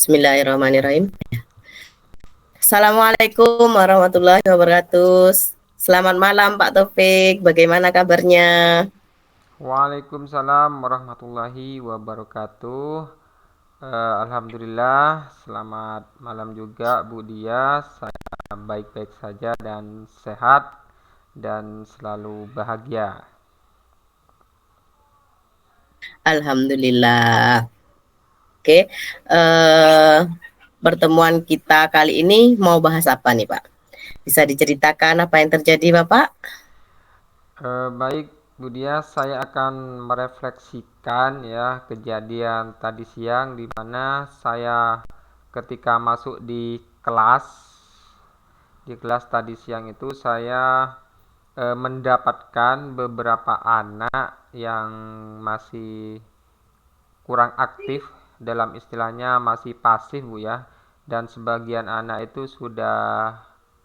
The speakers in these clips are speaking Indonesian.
Bismillahirrahmanirrahim. Assalamualaikum warahmatullahi wabarakatuh. Selamat malam Pak Taufik, bagaimana kabarnya? Waalaikumsalam warahmatullahi wabarakatuh. Alhamdulillah, selamat malam juga Bu Dia. Saya baik-baik saja dan sehat dan selalu bahagia. Alhamdulillah. Oke, eh, pertemuan kita kali ini mau bahas apa nih Pak? Bisa diceritakan apa yang terjadi Bapak? Baik Bu Dia, saya akan merefleksikan ya kejadian tadi siang di mana saya ketika masuk di kelas tadi siang itu saya mendapatkan beberapa anak yang masih kurang aktif, dalam istilahnya masih pasif Bu ya, dan sebagian anak itu sudah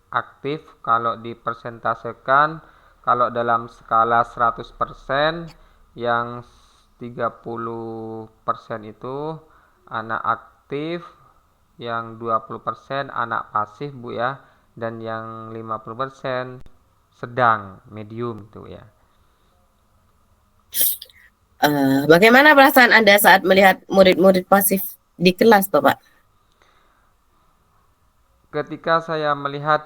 aktif. Kalau dipersentasekan, kalau dalam skala 100%, yang 30% itu anak aktif, yang 20% anak pasif Bu ya, dan yang 50% sedang medium tuh ya. Bagaimana perasaan Anda saat melihat murid-murid pasif di kelas Bapak? Ketika saya melihat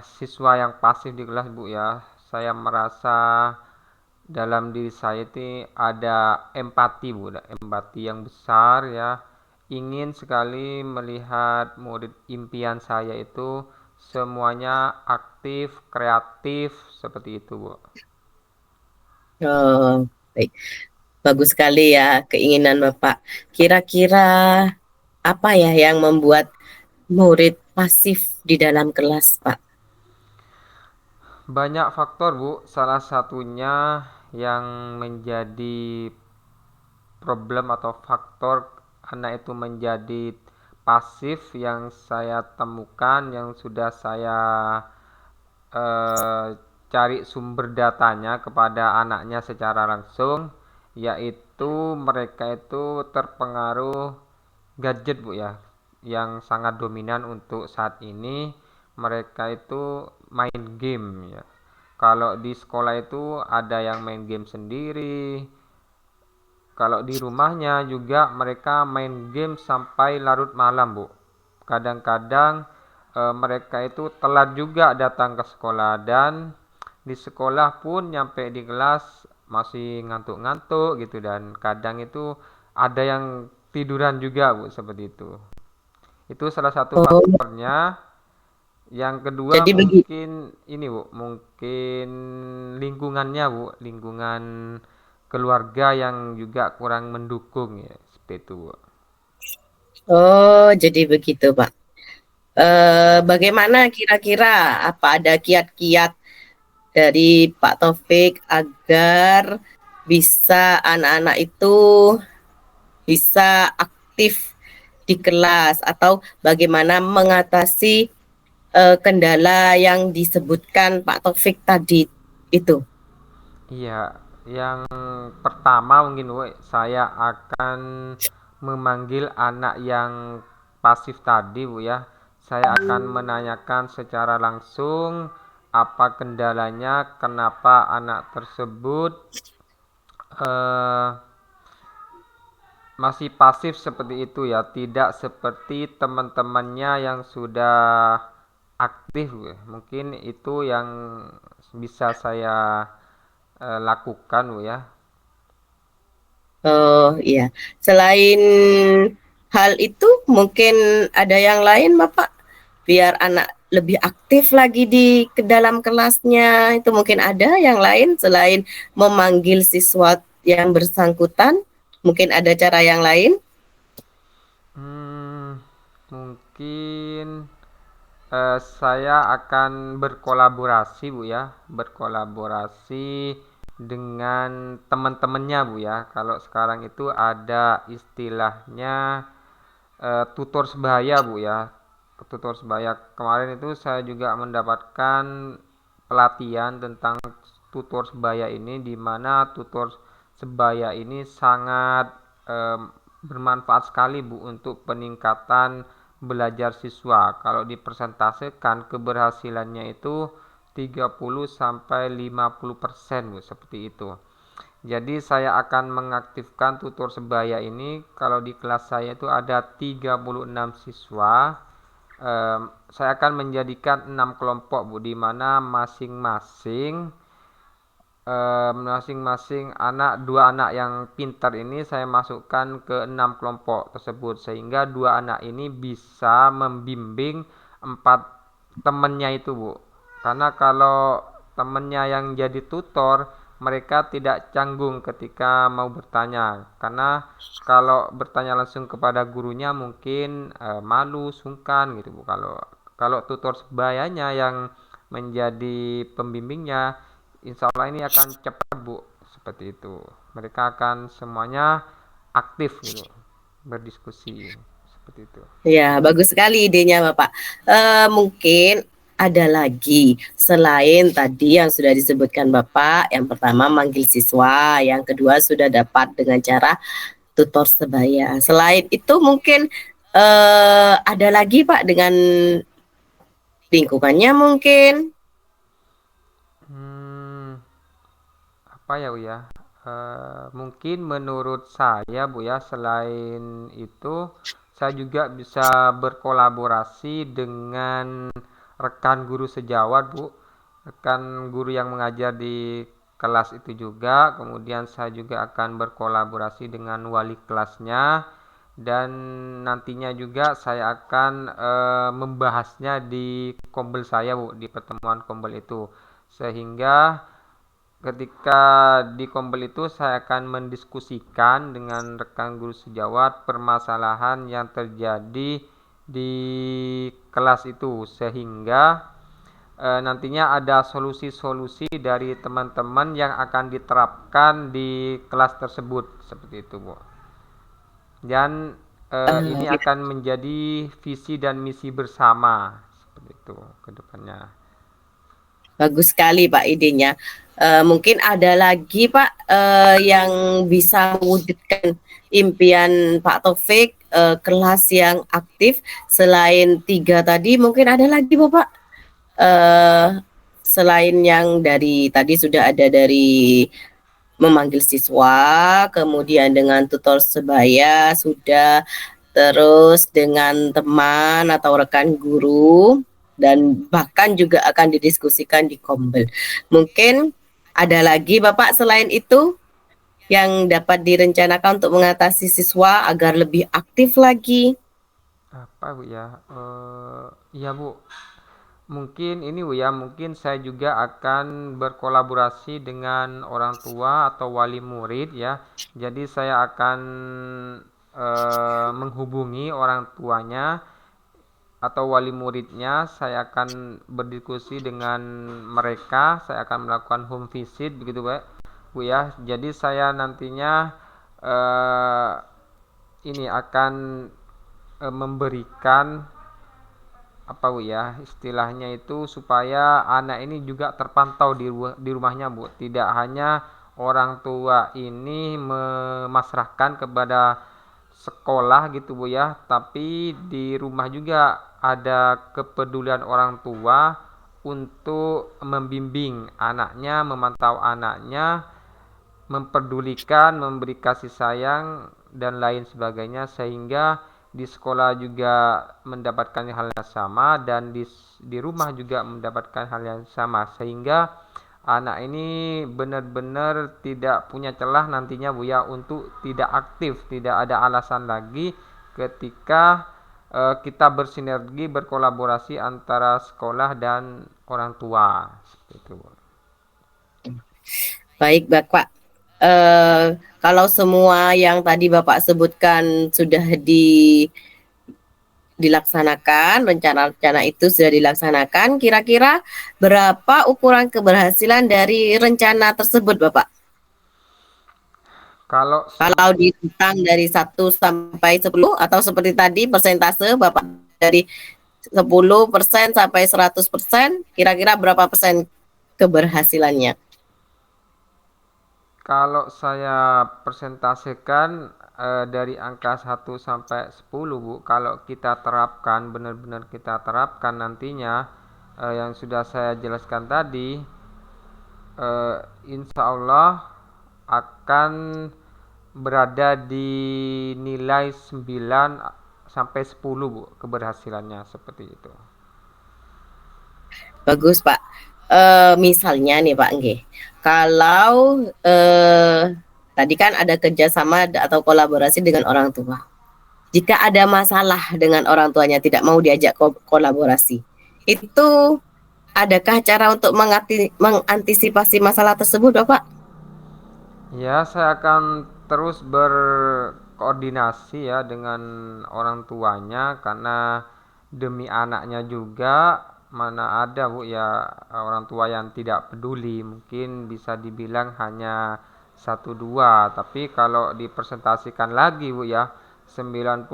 siswa yang pasif di kelas Bu ya, saya merasa dalam diri saya itu ada empati Bu, ada empati yang besar ya. Ingin sekali melihat murid impian saya itu semuanya aktif, kreatif seperti itu Bu. Oh, baik. Bagus sekali ya keinginan Bapak. Kira-kira apa ya yang membuat murid pasif di dalam kelas, Pak? Banyak faktor Bu, salah satunya yang menjadi problem atau faktor anak itu menjadi pasif yang saya temukan, yang sudah saya eh, cari sumber datanya kepada anaknya secara langsung, yaitu mereka itu terpengaruh gadget Bu ya, yang sangat dominan untuk saat ini. Mereka itu main game ya. Kalau di sekolah itu ada yang main game sendiri, kalau di rumahnya juga mereka main game sampai larut malam, Bu. Kadang-kadang mereka itu telat juga datang ke sekolah, dan di sekolah pun nyampe di kelas masih ngantuk-ngantuk gitu, dan kadang itu ada yang tiduran juga, Bu, seperti itu. Itu salah satu Oh, faktornya. Yang kedua jadi begitu. mungkin ini Bu, mungkin lingkungannya Bu, lingkungan keluarga yang juga kurang mendukung ya, seperti itu Bu. Oh, jadi begitu, Pak. Bagaimana kira-kira apa ada kiat-kiat dari Pak Taufik agar bisa anak-anak itu bisa aktif di kelas atau bagaimana mengatasi kendala yang disebutkan Pak Taufik tadi itu? Iya, yang pertama mungkin Bu, saya akan memanggil anak yang pasif tadi Bu ya. Saya akan menanyakan secara langsung apa kendalanya, kenapa anak tersebut eh, masih pasif seperti itu ya, tidak seperti teman-temannya yang sudah aktif ya. Mungkin itu yang bisa saya lakukan Bu ya. Oh iya, selain hal itu mungkin ada yang lain Bapak, biar anak lebih aktif lagi di ke dalam kelasnya, itu mungkin ada yang lain selain memanggil siswa yang bersangkutan, mungkin ada cara yang lain? Hmm, mungkin saya akan berkolaborasi Bu ya, berkolaborasi dengan teman-temannya Bu ya. Kalau sekarang itu ada istilahnya tutor sebaya Bu ya. Tutor sebaya, kemarin itu saya juga mendapatkan pelatihan tentang tutor sebaya ini, di mana tutor sebaya ini sangat bermanfaat sekali Bu untuk peningkatan belajar siswa. Kalau dipresentasekan keberhasilannya itu 30 sampai 50% Bu, seperti itu. Jadi saya akan mengaktifkan tutor sebaya ini kalau di kelas saya itu ada 36 siswa. Saya akan menjadikan 6 kelompok Bu, di mana masing-masing anak, dua anak yang pintar ini saya masukkan ke 6 kelompok tersebut, sehingga dua anak ini bisa membimbing empat temannya itu Bu. Karena kalau temannya yang jadi tutor, mereka tidak canggung ketika mau bertanya, karena kalau bertanya langsung kepada gurunya mungkin malu, sungkan gitu Bu. Kalau kalau tutor sebayanya yang menjadi pembimbingnya, insya Allah ini akan cepat Bu, seperti itu. Mereka akan semuanya aktif gitu, berdiskusi, seperti itu. Ya, bagus sekali idenya, Bapak. Mungkin ada lagi selain tadi yang sudah disebutkan Bapak, yang pertama manggil siswa, yang kedua sudah dapat dengan cara tutor sebaya. Selain itu mungkin ada lagi Pak dengan lingkungannya mungkin. Hmm, apa ya Bu ya? Mungkin menurut saya Bu ya, selain itu saya juga bisa berkolaborasi dengan rekan guru sejawat Bu, rekan guru yang mengajar di kelas itu juga. Kemudian saya juga akan berkolaborasi dengan wali kelasnya, dan nantinya juga saya akan membahasnya di kombel saya Bu, di pertemuan kombel itu, sehingga ketika di kombel itu saya akan mendiskusikan dengan rekan guru sejawat permasalahan yang terjadi di kelas itu, sehingga nantinya ada solusi-solusi dari teman-teman yang akan diterapkan di kelas tersebut, seperti itu Bu. Dan ini Eh, akan menjadi visi dan misi bersama, seperti itu ke depannya. Bagus sekali Pak idenya. Mungkin ada lagi Pak yang bisa mewujudkan impian Pak Taufik, kelas yang aktif selain tiga tadi mungkin ada lagi Bapak, eh, selain yang dari tadi sudah ada dari memanggil siswa, kemudian dengan tutor sebaya sudah, terus dengan teman atau rekan guru, dan bahkan juga akan didiskusikan di Kombel. Mungkin ada lagi Bapak selain itu yang dapat direncanakan untuk mengatasi siswa agar lebih aktif lagi. Apa Bu ya? Iya Bu, mungkin ini Bu ya, mungkin saya juga akan berkolaborasi dengan orang tua atau wali murid ya. Jadi saya akan menghubungi orang tuanya atau wali muridnya, saya akan berdiskusi dengan mereka, saya akan melakukan home visit begitu Bu ya. Jadi saya nantinya eh, ini akan memberikan apa Bu ya, istilahnya itu supaya anak ini juga terpantau di rumahnya Bu. Tidak hanya orang tua ini memasrahkan kepada sekolah gitu Bu ya, tapi di rumah juga ada kepedulian orang tua untuk membimbing anaknya, memantau anaknya, memperdulikan, memberi kasih sayang dan lain sebagainya, sehingga di sekolah juga mendapatkan hal yang sama, dan di rumah juga mendapatkan hal yang sama, sehingga anak ini benar-benar tidak punya celah nantinya Bu ya untuk tidak aktif, tidak ada alasan lagi ketika kita bersinergi, berkolaborasi antara sekolah dan orang tua, seperti itu Bu. Baik, Bapak. Kalau semua yang tadi Bapak sebutkan sudah dilaksanakan, rencana-rencana itu sudah dilaksanakan, kira-kira berapa ukuran keberhasilan dari rencana tersebut, Bapak? Kalau Kalau ditentang dari 1 sampai 10 atau seperti tadi persentase Bapak dari 10% sampai 100%, kira-kira berapa persen keberhasilannya? Kalau saya presentasikan dari angka 1 sampai 10 Bu, kalau kita terapkan, benar-benar kita terapkan nantinya, yang sudah saya jelaskan tadi, eh, insya Allah akan berada di nilai 9 sampai 10 Bu, keberhasilannya seperti itu. Bagus, Pak. Misalnya nih Pak Nggih, kalau tadi kan ada kerjasama atau kolaborasi dengan orang tua. Jika ada masalah dengan orang tuanya tidak mau diajak kolaborasi, itu adakah cara untuk mengantisipasi masalah tersebut, Bapak? Ya, saya akan terus berkoordinasi ya dengan orang tuanya karena demi anaknya juga. Mana ada Bu ya orang tua yang tidak peduli, mungkin bisa dibilang hanya satu dua, tapi kalau dipresentasikan lagi Bu ya, 99%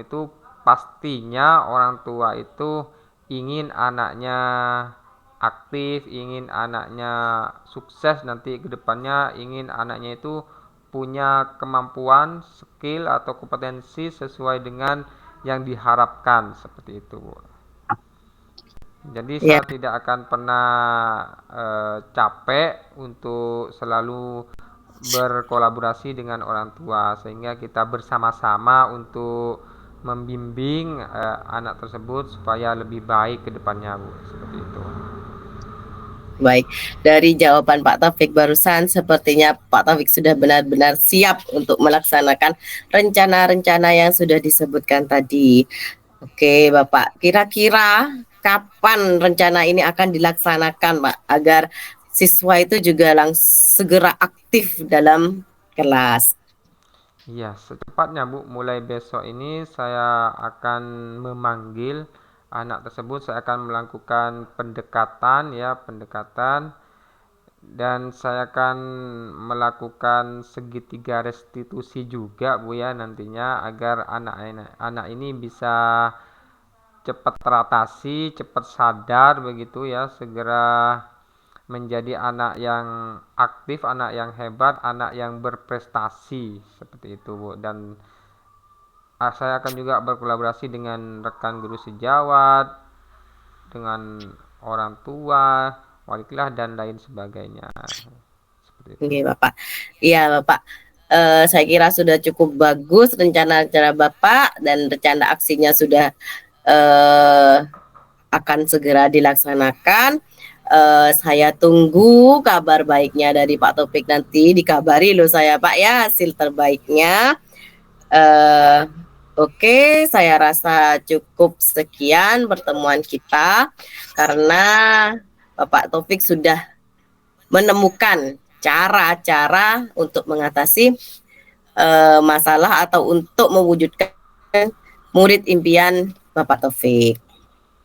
itu pastinya orang tua itu ingin anaknya aktif, ingin anaknya sukses nanti ke depannya, ingin anaknya itu punya kemampuan, skill atau kompetensi sesuai dengan yang diharapkan seperti itu, Bu. Jadi Ya, saya tidak akan pernah capek untuk selalu berkolaborasi dengan orang tua sehingga kita bersama-sama untuk membimbing anak tersebut supaya lebih baik ke depannya, Bu. Seperti itu. baik. Dari jawaban Pak Taufik barusan, sepertinya Pak Taufik sudah benar-benar siap untuk melaksanakan rencana-rencana yang sudah disebutkan tadi. Oke, Bapak. Kira-kira kapan rencana ini akan dilaksanakan, Pak, agar siswa itu juga langsung segera aktif dalam kelas? Iya, secepatnya Bu, mulai besok ini saya akan memanggil anak tersebut, saya akan melakukan pendekatan ya, pendekatan dan saya akan melakukan segitiga restitusi juga Bu ya nantinya agar anak ini bisa cepat teratasi, cepat sadar begitu ya, segera menjadi anak yang aktif, anak yang hebat, anak yang berprestasi seperti itu, Bu. Dan saya akan juga berkolaborasi dengan rekan guru sejawat, dengan orang tua, wali kelas dan lain sebagainya. Seperti itu. Oke, Bapak. Iya, Bapak. Saya kira sudah cukup bagus rencana-rencana Bapak dan rencana aksinya sudah eh, akan segera dilaksanakan. Saya tunggu kabar baiknya dari Pak Topik, nanti dikabari loh saya Pak ya hasil terbaiknya. Eh, oke, saya rasa cukup sekian pertemuan kita karena Bapak Topik sudah menemukan cara-cara untuk mengatasi masalah atau untuk mewujudkan murid impian Bapak Taufik.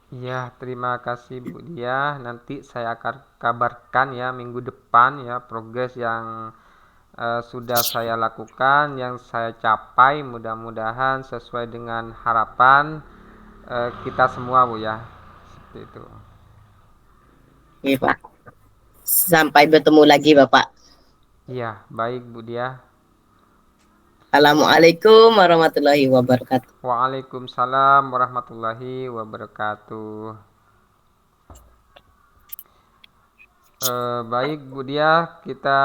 Iya, terima kasih Bu Dia. Nanti saya akan kabarkan ya minggu depan ya progres yang sudah saya lakukan, yang saya capai. Mudah-mudahan sesuai dengan harapan kita semua Bu ya. Seperti itu. Oke, Pak. Sampai bertemu lagi, Bapak. Iya, baik Bu Dia. Assalamualaikum warahmatullahi wabarakatuh. Waalaikumsalam warahmatullahi wabarakatuh. Baik Bu Dia, kita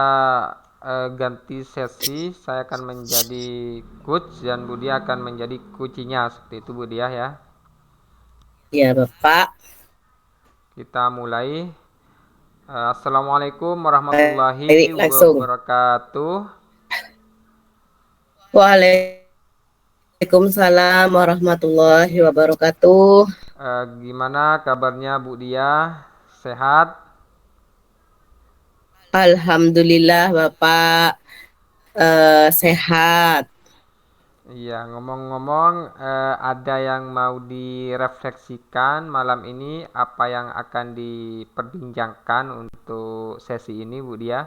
ganti sesi. Saya akan menjadi coach dan Bu Dia akan menjadi kucinya. Seperti itu Bu Dia ya. Ya, Bapak. Kita mulai. Assalamualaikum warahmatullahi Baik, langsung. wabarakatuh. Waalaikumsalam warahmatullahi wabarakatuh. Gimana kabarnya Bu Dia? Sehat? Alhamdulillah, Bapak. Sehat. Iya, ngomong-ngomong, ada yang mau direfleksikan malam ini, apa yang akan diperbincangkan untuk sesi ini, Bu Dia?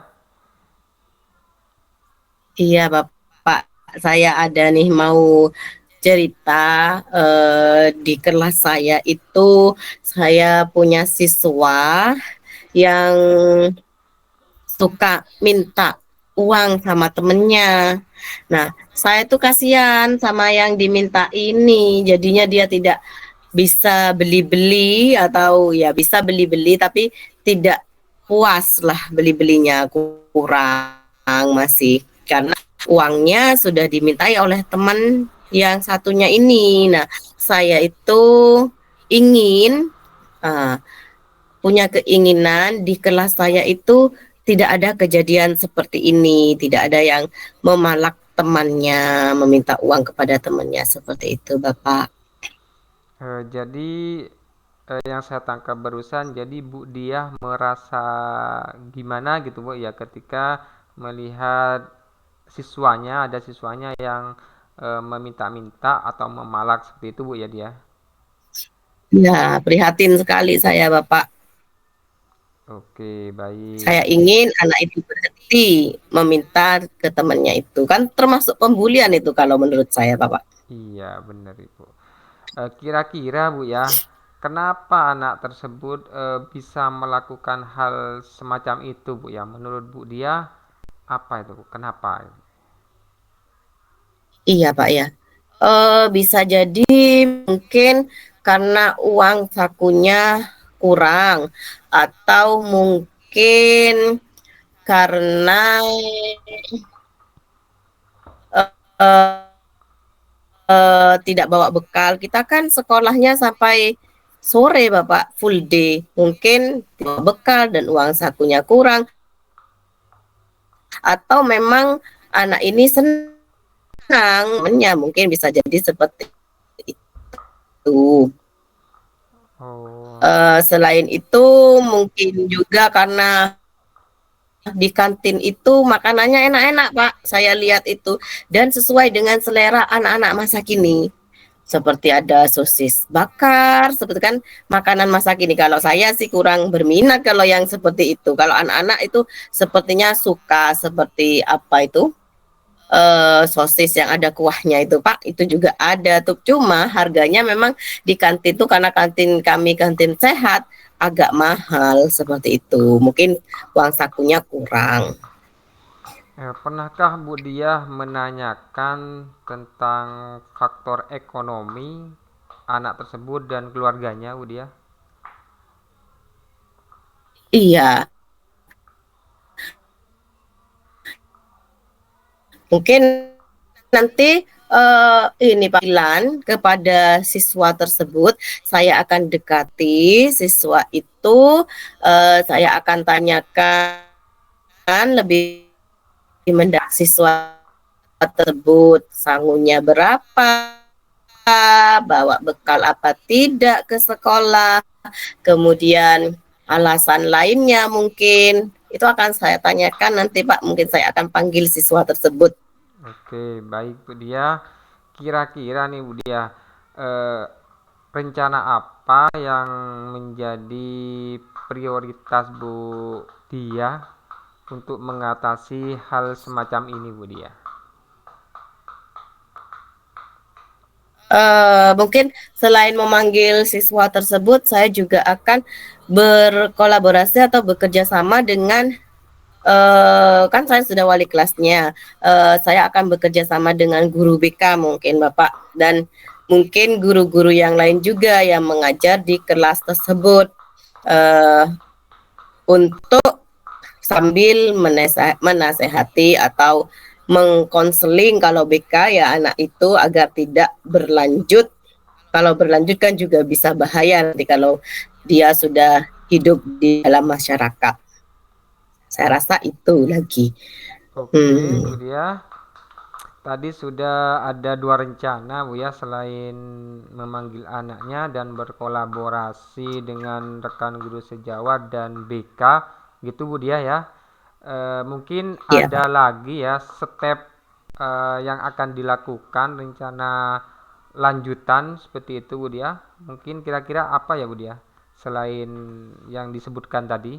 Iya, Bapak. Saya ada nih mau cerita di kelas saya itu saya punya siswa yang suka minta. uang sama temennya. Nah, saya tuh kasihan sama yang diminta ini, jadinya dia tidak bisa beli-beli atau ya bisa beli-beli tapi tidak puas lah beli-belinya, kurang masih karena uangnya sudah dimintai oleh teman yang satunya ini. Nah, saya itu ingin ah, punya keinginan di kelas saya itu tidak ada kejadian seperti ini, tidak ada yang memalak temannya, meminta uang kepada temannya seperti itu, Bapak. Jadi yang saya tangkap barusan, jadi Bu Diah merasa gimana gitu Bu ya ketika melihat ada siswanya yang meminta-minta atau memalak seperti itu Bu ya dia. Ya, prihatin sekali saya, Bapak. Oke, baik. Saya ingin anak itu berhenti meminta ke temannya itu. Kan termasuk pembulian itu kalau menurut saya, Bapak. Iya, benar Ibu. Kira-kira Bu ya, kenapa anak tersebut bisa melakukan hal semacam itu Bu ya? Menurut Bu dia apa itu Bu? Kenapa? Iya, Pak ya. Bisa jadi mungkin karena uang sakunya kurang atau mungkin karena eh, tidak bawa bekal. Kita kan sekolahnya sampai sore, Bapak, full day. Mungkin bawa bekal dan uang sakunya kurang atau memang anak ini senang temennya, mungkin bisa jadi seperti itu. Oh, Selain itu mungkin juga karena di kantin itu makanannya enak-enak, Pak. Saya lihat itu dan sesuai dengan selera anak-anak masa kini. Seperti ada sosis bakar, seperti kan makanan masa kini. Kalau saya sih kurang berminat kalau yang seperti itu. Kalau anak-anak itu sepertinya suka seperti apa itu? Sosis yang ada kuahnya itu, Pak, itu juga ada tuh. Cuma harganya memang di kantin tuh karena kantin kami kantin sehat agak mahal seperti itu. Mungkin uang sakunya kurang. pernahkah Bu Diah menanyakan tentang faktor ekonomi anak tersebut dan keluarganya Bu Diah? Iya, mungkin nanti ini panggilan kepada siswa tersebut, saya akan dekati siswa itu, saya akan tanyakan lebih mendalam siswa tersebut sangunya berapa, bawa bekal apa tidak ke sekolah, kemudian alasan lainnya mungkin itu akan saya tanyakan nanti, Pak. Mungkin saya akan panggil siswa tersebut. Oke, baik Bu Diah. Kira-kira nih Bu Diah, eh, rencana apa yang menjadi prioritas Bu Diah untuk mengatasi hal semacam ini Bu Diah? Mungkin selain memanggil siswa tersebut, saya juga akan berkolaborasi atau bekerja sama dengan kan saya sudah wali kelasnya, saya akan bekerja sama dengan guru BK mungkin, Bapak, dan mungkin guru-guru yang lain juga yang mengajar di kelas tersebut, uh, untuk sambil menasehati atau mengkonseling kalau BK ya anak itu agar tidak berlanjut. Kalau berlanjut kan juga bisa bahaya nanti kalau dia sudah hidup di dalam masyarakat. Saya rasa itu lagi. Oke Bu Hmm. Diah, tadi sudah ada dua rencana Bu ya, selain memanggil anaknya dan berkolaborasi dengan rekan guru sejawat dan BK gitu Bu Diah ya. Mungkin Iya, ada Pak. lagi ya step yang akan dilakukan, rencana lanjutan seperti itu Bu Diah. Mungkin kira-kira apa ya Bu Diah selain yang disebutkan tadi?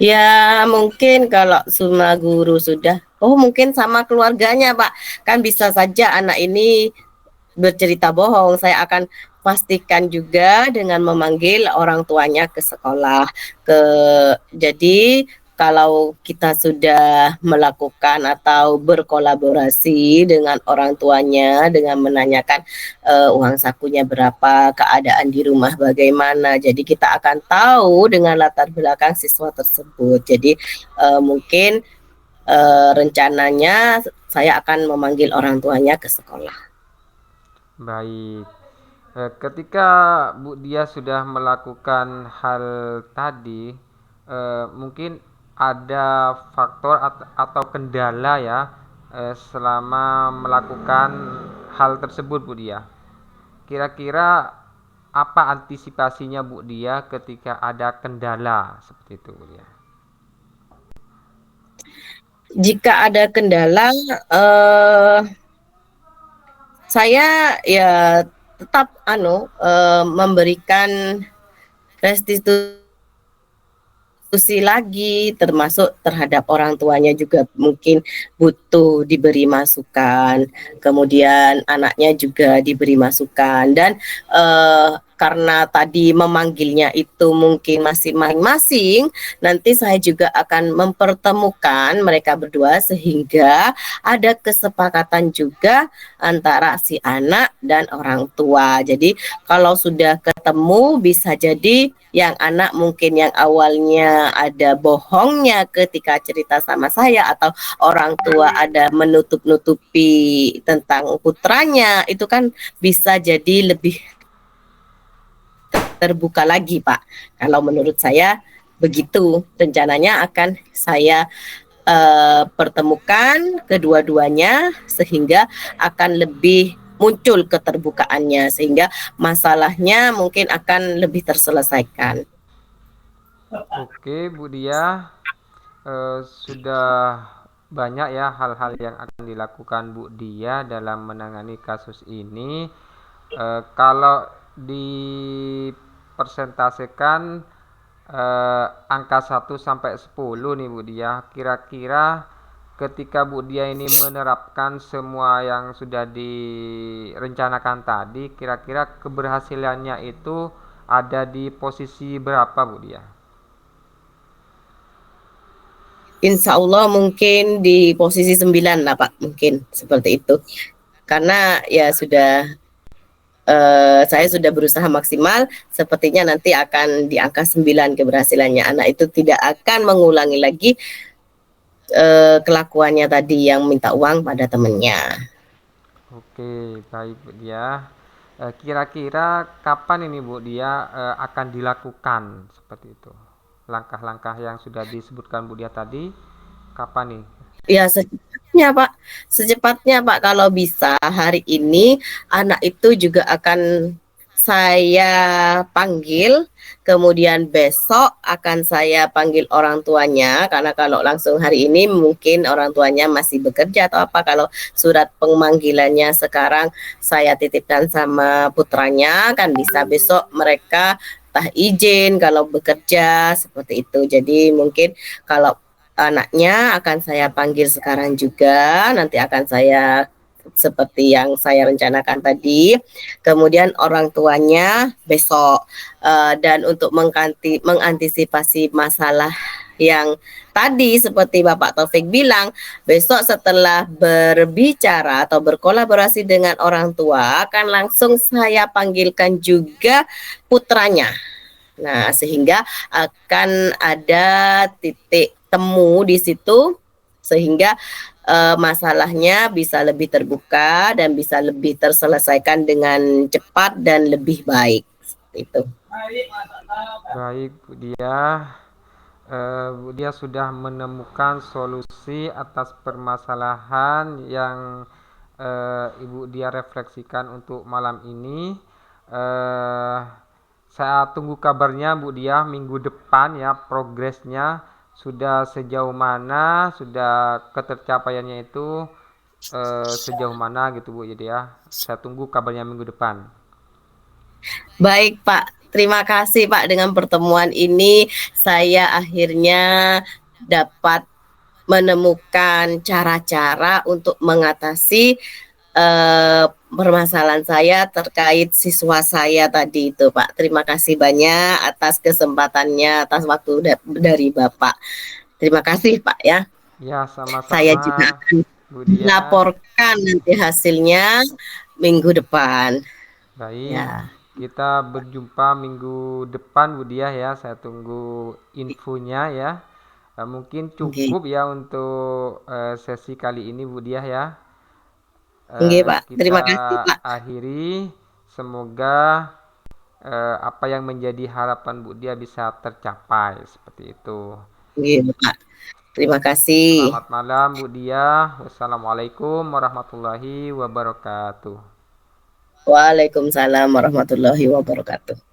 Ya, mungkin kalau semua guru sudah, oh mungkin sama keluarganya, Pak. Kan bisa saja anak ini bercerita bohong. Saya akan pastikan juga dengan memanggil orang tuanya ke sekolah. Ke jadi kalau kita sudah melakukan atau berkolaborasi dengan orang tuanya dengan menanyakan uang sakunya berapa, keadaan di rumah bagaimana. Jadi kita akan tahu dengan latar belakang siswa tersebut. Jadi mungkin rencananya saya akan memanggil orang tuanya ke sekolah. Baik. Ketika Bu Dia sudah melakukan hal tadi, mungkin ada faktor atau kendala ya selama melakukan hal tersebut Bu Dia. Kira-kira apa antisipasinya Bu Dia ketika ada kendala seperti itu Bu Dia? Jika ada kendala, eh, saya ya tetap memberikan restitusi lagi, termasuk terhadap orang tuanya juga mungkin butuh diberi masukan, kemudian anaknya juga diberi masukan, dan karena tadi memanggilnya itu mungkin masih masing-masing, nanti saya juga akan mempertemukan mereka berdua sehingga ada kesepakatan juga antara si anak dan orang tua. Jadi kalau sudah ketemu, bisa jadi yang anak mungkin yang awalnya ada bohongnya ketika cerita sama saya, atau orang tua ada menutup-nutupi tentang putranya, itu kan bisa jadi lebih terbuka lagi, Pak. Kalau menurut saya begitu, rencananya akan saya pertemukan kedua-duanya sehingga akan lebih muncul keterbukaannya, sehingga masalahnya mungkin akan lebih terselesaikan. Oke Bu Dia, sudah banyak ya hal-hal yang akan dilakukan Bu Dia dalam menangani kasus ini. Kalau dipersentasekan angka 1 sampai 10 nih Bu Dia, kira-kira ketika Bu Dia ini menerapkan semua yang sudah direncanakan tadi, kira-kira keberhasilannya itu ada di posisi berapa Bu Dia? Insya Allah mungkin di posisi 9 lah, Pak, mungkin seperti itu. Karena ya sudah, saya sudah berusaha maksimal, sepertinya nanti akan di angka 9 keberhasilannya. Anak itu tidak akan mengulangi lagi kelakuannya tadi yang minta uang pada temannya. Oke, baik Bu Dia. Kira-kira kapan ini Bu Dia akan dilakukan seperti itu? Langkah-langkah yang sudah disebutkan Bu Dia tadi, kapan nih? Ya secepatnya, Pak. Secepatnya, Pak, kalau bisa hari ini anak itu juga akan saya panggil, kemudian besok akan saya panggil orang tuanya, karena kalau langsung hari ini mungkin orang tuanya masih bekerja atau apa. Kalau surat pemanggilannya sekarang saya titipkan sama putranya, kan bisa besok mereka tah izin kalau bekerja seperti itu. Jadi mungkin kalau anaknya akan saya panggil sekarang juga, nanti akan saya seperti yang saya rencanakan tadi. Kemudian orang tuanya besok. Dan untuk mengantisipasi masalah yang tadi seperti Bapak Taufik bilang, besok setelah berbicara atau berkolaborasi dengan orang tua, akan langsung saya panggilkan juga putranya. Nah, sehingga akan ada titik temu di situ, sehingga masalahnya bisa lebih terbuka dan bisa lebih terselesaikan dengan cepat dan lebih baik. Seperti itu. Baik Bu Dia, Bu Dia sudah menemukan solusi atas permasalahan yang Ibu Dia refleksikan untuk malam ini. Eh, saya tunggu kabarnya Bu Dia minggu depan ya, progresnya sudah sejauh mana, sudah ketercapaiannya itu sejauh mana gitu Bu. Jadi ya, saya tunggu kabarnya minggu depan. Baik, Pak. Terima kasih, Pak. Dengan pertemuan ini saya akhirnya dapat menemukan cara-cara untuk mengatasi permasalahan saya terkait siswa saya tadi itu, Pak. Terima kasih banyak atas kesempatannya, atas waktu dari Bapak. Terima kasih Pak ya. Ya, Saya sama-sama juga akan Bu Dia. melaporkan nanti hasilnya minggu depan. Baik, Ya, kita berjumpa minggu depan Bu Dia ya. Saya tunggu infonya ya. Mungkin nggih. cukup ya untuk sesi kali ini Bu Dia ya. Nggih, Pak. Kita Terima kasih, Pak. akhiri. Semoga apa yang menjadi harapan Bu Dia bisa tercapai seperti itu. Nggih, Pak. Terima kasih. Selamat malam Bu Dia. Wassalamualaikum warahmatullahi wabarakatuh. Waalaikumsalam warahmatullahi wabarakatuh.